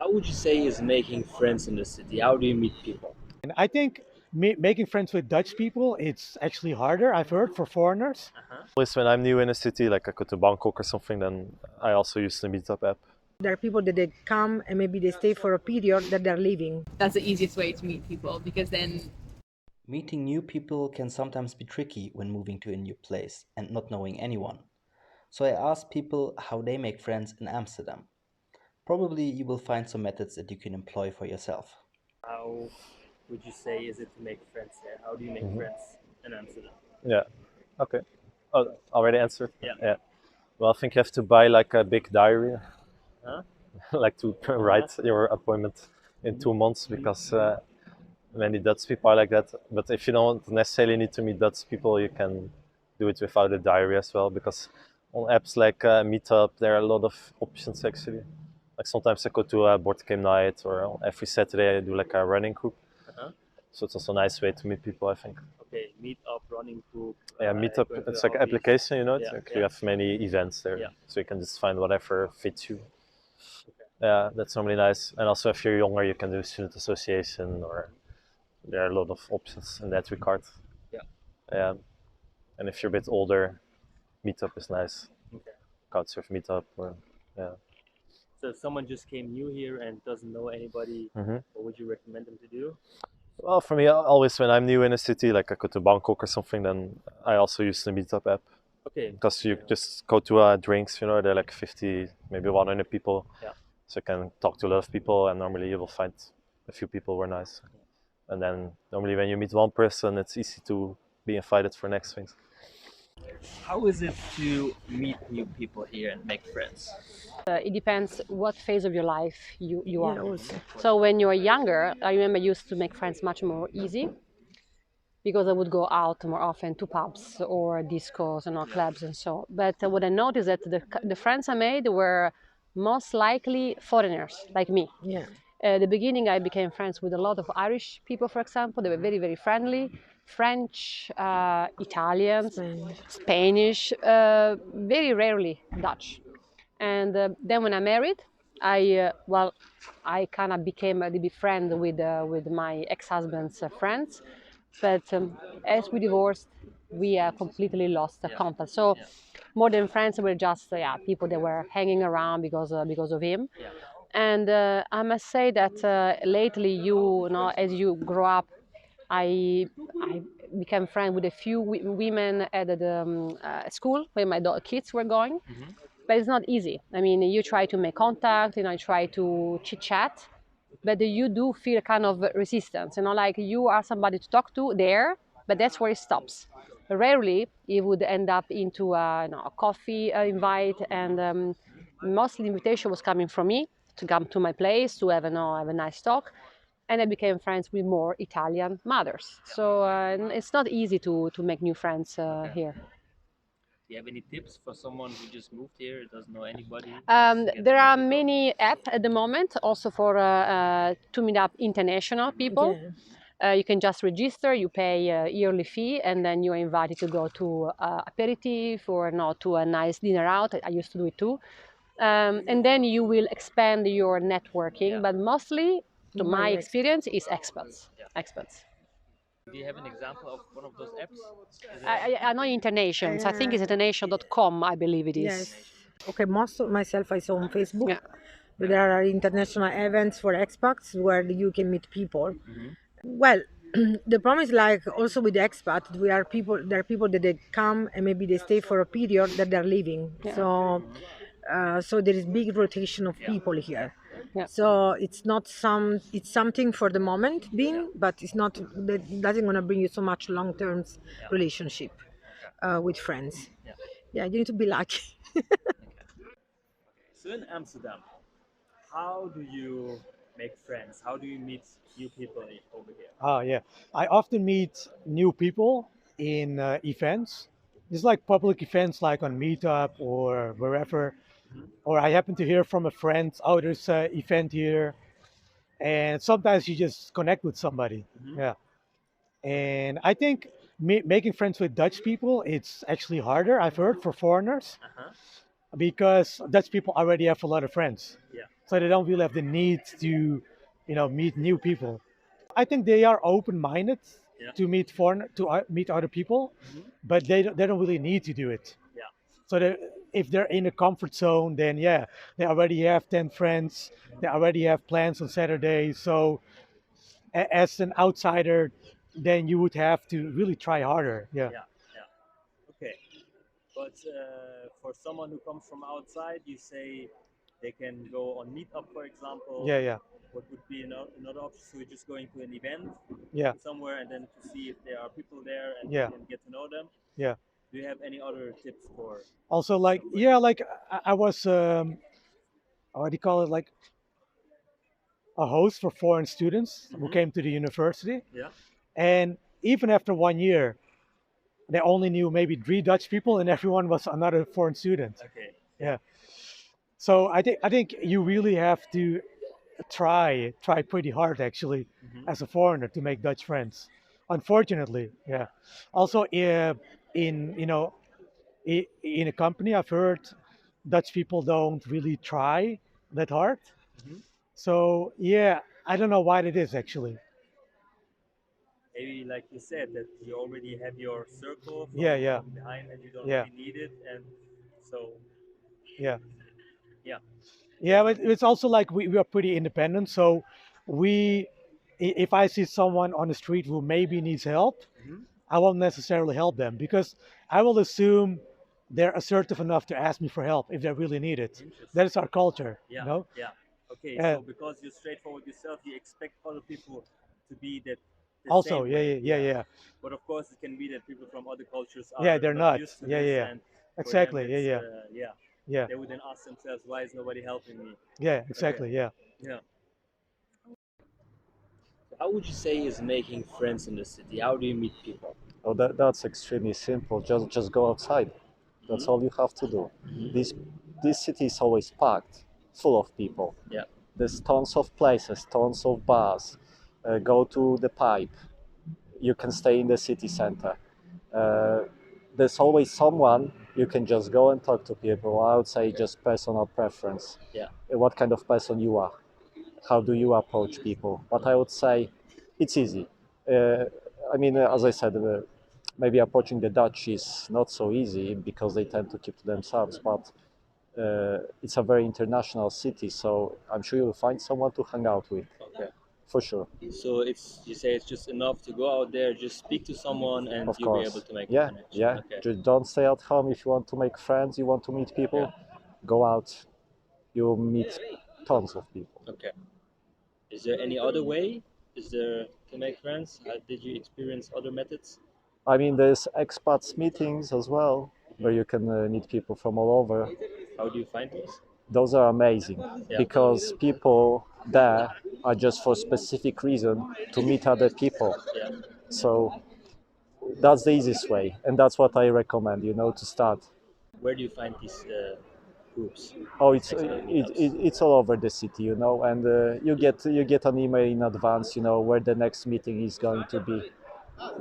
How would you say is making friends in the city? How do you meet people? And I think making friends with Dutch people, it's actually harder, I've heard, for foreigners. Always when I'm new in a city, like I go to Bangkok or something, then I also use the meetup app. There are people that they come and maybe they stay for a period that they're leaving. That's the easiest way to meet people because then Meeting new people can sometimes be tricky when moving to a new place and not knowing anyone. So I asked people how they make friends in Amsterdam. Probably you will find some methods that you can employ for yourself. How would you say is it to make friends here? How do you make friends in Amsterdam? Yeah. Okay. Oh, already answered? Yeah. Yeah. Well, I think you have to buy like a big diary, Huh? like to write your appointment in 2 months because many Dutch people are like that. But if you don't necessarily need to meet Dutch people, you can do it without a diary as well because on apps like Meetup, there are a lot of options actually. Like sometimes I go to a board game night or every Saturday I do like a running group. Uh-huh. So it's also a nice way to meet people, I think. Okay, meet up, running group. Yeah, Meetup, going to it's the like an office. application, you know, Yeah, like yeah. you have many events there. Yeah. So you can just find whatever fits you. Yeah, that's normally nice. And also if you're younger, you can do student association or there are a lot of options in that regard. Yeah. Yeah. And if you're a bit older, Meetup is nice. Okay. Couchsurf Meetup or yeah. So if someone just came new here and doesn't know anybody, what would you recommend them to do? Well, for me, always when I'm new in a city, like I go to Bangkok or something, then I also use the Meetup app Okay. because you just go to drinks, you know, there are like 50, maybe 100 people. Yeah. So you can talk to a lot of people and normally you will find a few people who are nice. And then normally when you meet one person, it's easy to be invited for next things. How is it to meet new people here and make friends? It depends what phase of your life you are. Also. So when you're younger, I remember I used to make friends much more easy because I would go out more often to pubs or discos and clubs and so. But what I noticed that the friends I made were most likely foreigners like me. Yeah. At the beginning, I became friends with a lot of Irish people, for example. They were very, very friendly. French, Italians, Spanish, very rarely Dutch. And then when I married, I kind of became a little bit friend with my ex-husband's friends. But as we divorced, we completely lost the contact. So more than friends, we were just people that were hanging around because of him. And I must say that lately, you know, as you grow up, I became friends with a few women at the school where my kids were going. But it's not easy. I mean, you try to make contact, you know, you try to chit chat, but you do feel kind of resistance, you know, like you are somebody to talk to there, but that's where it stops. Rarely it would end up into a coffee invite, and mostly the invitation was coming from me to come to my place to have a nice talk. And I became friends with more Italian mothers. So it's not easy to make new friends here. Do you have any tips for someone who just moved here, doesn't know anybody? There are many apps at the moment also for to meet up international people. Yeah. You can just register, you pay a yearly fee, and then you're invited to go to aperitif or to a nice dinner out. I used to do it too. And then you will expand your networking, but mostly, to my experience, is expats. Expats. Do you have an example of one of those apps? I know Internations. I think it's international.com, I believe it is. Yes. Okay, most of myself I saw on Facebook. Yeah. But there are international events for expats where you can meet people. Well, the problem is like also with the expat, there are people that they come and maybe they stay for a period that they're leaving. Yeah. So there is big rotation of people here. Yeah. So it's something for the moment being, but it's not, that doesn't gonna bring you so much long-term relationship with friends. Yeah, you need to be lucky. So in Amsterdam, how do you make friends? How do you meet new people over here? Oh, yeah. I often meet new people in events. It's like public events like on Meetup or wherever. Or I happen to hear from a friend, oh, there's an event here. And sometimes you just connect with somebody. Yeah. And I think making friends with Dutch people, it's actually harder, I've heard, for foreigners. Because Dutch people already have a lot of friends. Yeah. so they don't really have the need to, meet new people. I think they are open-minded Yeah. to meet other people, but they don't really need to do it. Yeah. So if they're in a comfort zone, then yeah, they already have 10 friends. They already have plans on Saturday. So as an outsider, then you would have to really try harder. Yeah. Yeah. Yeah. Okay. But for someone who comes from outside, you say they can go on meetup, for example. Yeah. Yeah. What would be another option? So you're just going to an event Yeah. somewhere and then to see if there are people there and Yeah. you can get to know them. Yeah. Do you have any other tips for? Also, like, yeah, like I was, what do you call it? Like a host for foreign students who came to the university. Yeah. And even after 1 year, they only knew maybe 3 Dutch people, and everyone was another foreign student. Okay. Yeah. So I think you really have to try pretty hard actually as a foreigner to make Dutch friends. Unfortunately, yeah. Also, in a company, I've heard Dutch people don't really try that hard. So yeah, I don't know why it is actually. Maybe like you said that you already have your circle Yeah. from behind and you don't Yeah. really need it, and so Yeah. yeah. Yeah, but it's also like we are pretty independent. So if I see someone on the street who maybe needs help, I won't necessarily help them because I will assume they're assertive enough to ask me for help if they really need it. That is our culture, Yeah. you know? Yeah. Okay. Yeah. So because you're straightforward yourself, you expect other people to be that. The Also, same yeah, way. yeah. But of course, it can be that people from other cultures Yeah, are they're not not. used to Yeah, this, yeah. and for Exactly. them Yeah, it's yeah. yeah. Yeah. They would then ask themselves, why is nobody helping me? Yeah, exactly. Yeah. Yeah. So how would you say is making friends in the city? How do you meet people? Oh, that's extremely simple. Just go outside. That's all you have to do. This this city is always packed, full of people. Yeah. There's tons of places, tons of bars. Go to the pipe. You can stay in the city center. Uh, there's always someone you can just go and talk to people. I would say just personal preference. Yeah. What kind of person you are? How do you approach people? But I would say it's easy. I mean, as I said, maybe approaching the Dutch is not so easy because they tend to keep to themselves. But it's a very international city, so I'm sure you'll find someone to hang out with. Okay. For sure. So you say it's just enough to go out there, just speak to someone, and Of you'll be course. able to make a Yeah, connection. yeah. Okay. Just don't stay at home if you want to make friends, you want to meet people. Go out. You'll meet tons of people. Okay. Is there any other way? Is there to make friends? Did you experience other methods? I mean, there's expats meetings as well, where you can meet people from all over. How do you find those? Those are amazing because people there are just for specific reason to meet other people. Yeah. So that's the easiest way, and that's what I recommend. To start. Where do you find these groups? Oh, it's all over the city, and you get an email in advance, where the next meeting is going to be.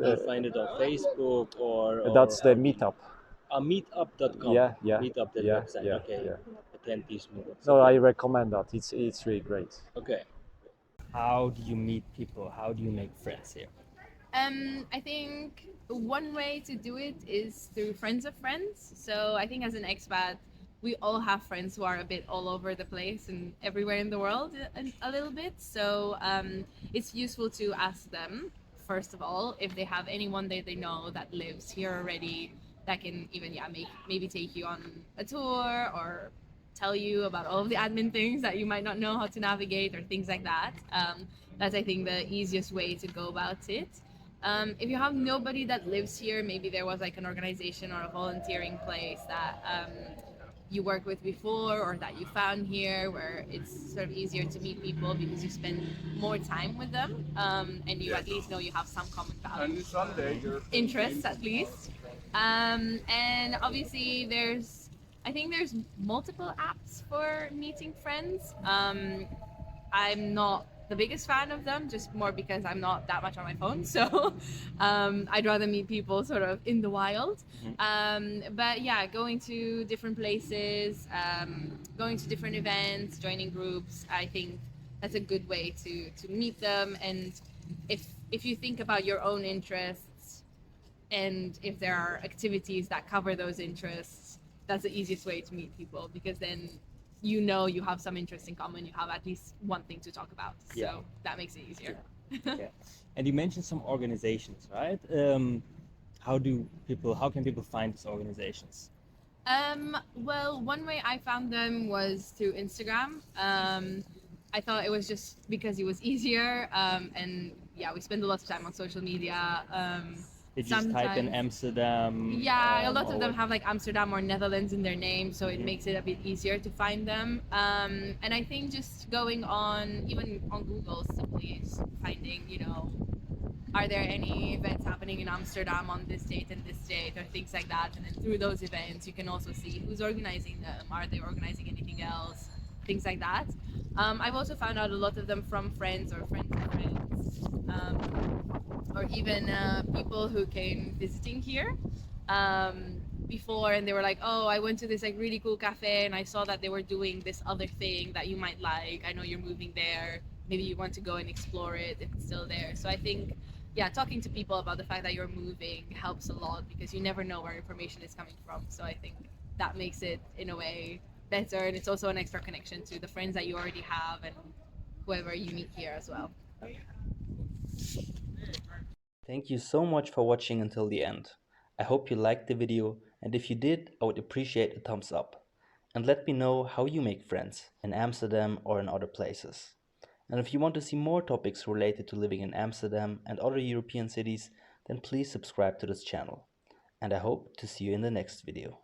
Do you find it on Facebook or That's the meetup. Meetup.com. Yeah. Meetup, that Yeah, website. yeah, Okay. yeah. Attend these meetups. No, Okay. I recommend that. It's really great. Okay. How do you meet people? How do you make friends here? I think one way to do it is through friends of friends. So I think as an expat, we all have friends who are a bit all over the place and everywhere in the world a little bit. So it's useful to ask them, first of all, if they have anyone that they know that lives here already that can even, maybe take you on a tour or tell you about all of the admin things that you might not know how to navigate or things like that. That's, I think, the easiest way to go about it. If you have nobody that lives here, maybe there was like an organization or a volunteering place that you worked with before or that you found here where it's sort of easier to meet people because you spend more time with them and you at least know you have some common values, interests at least. And obviously I think there's multiple apps for meeting friends. I'm not the biggest fan of them, just more because I'm not that much on my phone. So I'd rather meet people sort of in the wild. But yeah, going to different places, going to different events, joining groups, I think that's a good way to meet them. And if you think about your own interests, and if there are activities that cover those interests, that's the easiest way to meet people, because then you know you have some interest in common, you have at least one thing to talk about. Yeah. So that makes it easier. Yeah. And you mentioned some organizations, right? How can people find these organizations? Well, one way I found them was through Instagram. I thought it was just because it was easier, and yeah, we spend a lot of time on social media. Did you just type in sometimes- Amsterdam? Yeah, a lot of or them have like Amsterdam or Netherlands in their name, so it makes it a bit easier to find them. And I think just going on, even on Google, simply just finding, are there any events happening in Amsterdam on this date and this date, or things like that. And then through those events, you can also see who's organizing them. Are they organizing anything else? Things like that. I've also found out a lot of them from friends or friends of friends. Or even people who came visiting here before, and they were like, oh, I went to this like really cool cafe and I saw that they were doing this other thing that you might like. I know you're moving there. Maybe you want to go and explore it if it's still there. So I think, yeah, talking to people about the fact that you're moving helps a lot, because you never know where information is coming from. So I think that makes it, in a way, better. And it's also an extra connection to the friends that you already have and whoever you meet here as well. Thank you so much for watching until the end. I hope you liked the video, and if you did, I would appreciate a thumbs up. And let me know how you make friends in Amsterdam or in other places. And if you want to see more topics related to living in Amsterdam and other European cities, then please subscribe to this channel. And I hope to see you in the next video.